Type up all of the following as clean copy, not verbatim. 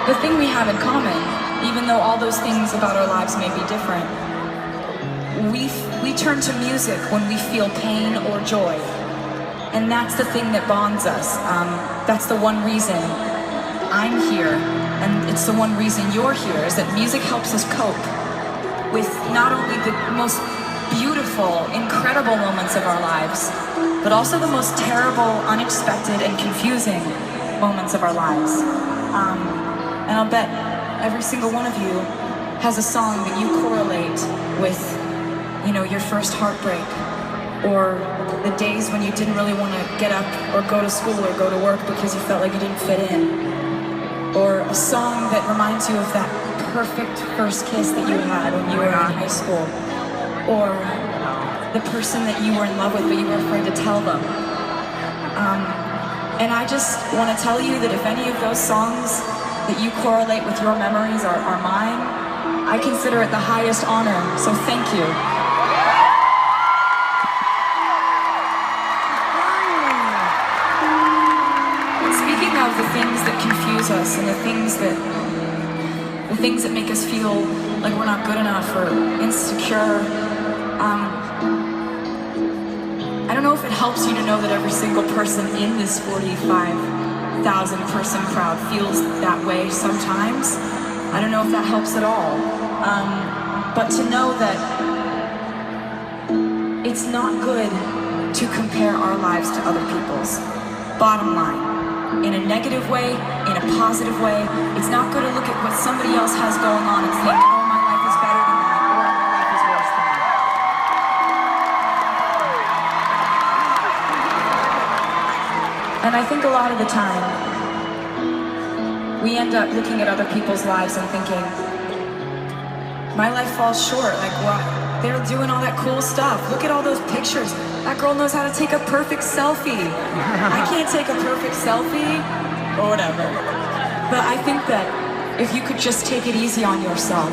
the thing we have in common, even though all those things about our lives may be different, we turn to music when we feel pain or joy. And that's the thing that bonds us. That's the one reason I'm here, and it's the one reason you're here, is that music helps us cope with not only the most beautiful, incredible moments of our lives, but also the most terrible, unexpected, and confusing moments of our lives. And I'll bet every single one of you has a song that you correlate with, you know, your first heartbreak, or the days when you didn't really want to get up or go to school or go to work because you felt like you didn't fit in, or a song that reminds you of that perfect first kiss that you had when you were in high school, or the person that you were in love with but you were afraid to tell them. And I just want to tell you that if any of those songs that you correlate with your memories are mine, I consider it the highest honor, so thank you. And speaking of the things that confuse us and the things that make us feel like we're not good enough or insecure, I don't know if it helps you to know that every single person in this 45,000 person crowd feels that way sometimes. I don't know if that helps at all. But to know that it's not good to compare our lives to other people's. Bottom line. In a negative way, in a positive way, it's not good to look at what somebody else has going on and think, oh, my life is better than that, or my life is worse than that. And I think a lot of the time, we end up looking at other people's lives and thinking, my life falls short. Like, what? They're doing all that cool stuff. Look at all those pictures. That girl knows how to take a perfect selfie. I can't take a perfect selfie, or whatever. But I think that if you could just take it easy on yourself,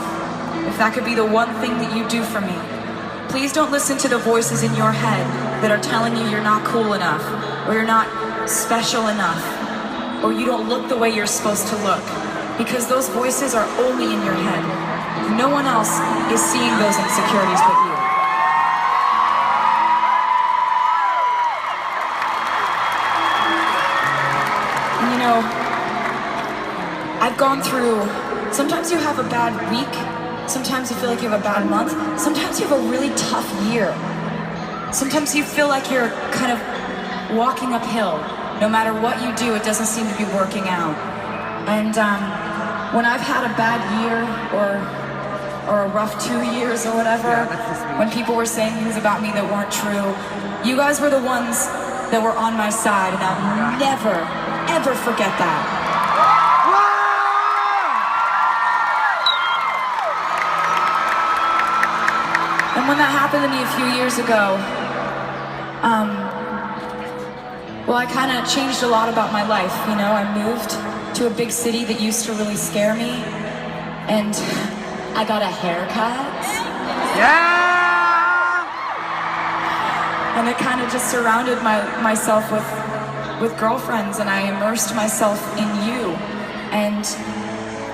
if that could be the one thing that you do for me, please don't listen to the voices in your head that are telling you you're not cool enough, or you're not special enough, or you don't look the way you're supposed to look, because those voices are only in your head. No one else is seeing those insecurities but you. And you know, I've gone through, sometimes you have a bad week, sometimes you feel like you have a bad month, sometimes you have a really tough year. Sometimes you feel like you're kind of walking uphill. No matter what you do, it doesn't seem to be working out. And when I've had a bad year or a rough 2 years or whatever, when people were saying things about me that weren't true, you guys were the ones that were on my side, and I'll never, ever forget that. And when that happened to me a few years ago, well, I kind of changed a lot about my life, you know. I moved to a big city that used to really scare me, and I got a haircut. Yeah! And I kind of just surrounded myself with girlfriends, and I immersed myself in you. And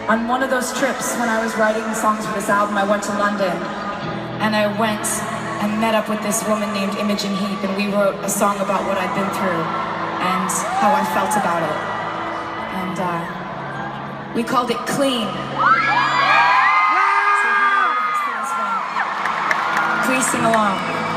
on one of those trips, when I was writing the songs for this album, I went to London, and I went and met up with this woman named Imogen Heap, and we wrote a song about what I'd been through and how I felt about it. And we called it Clean. So please sing along.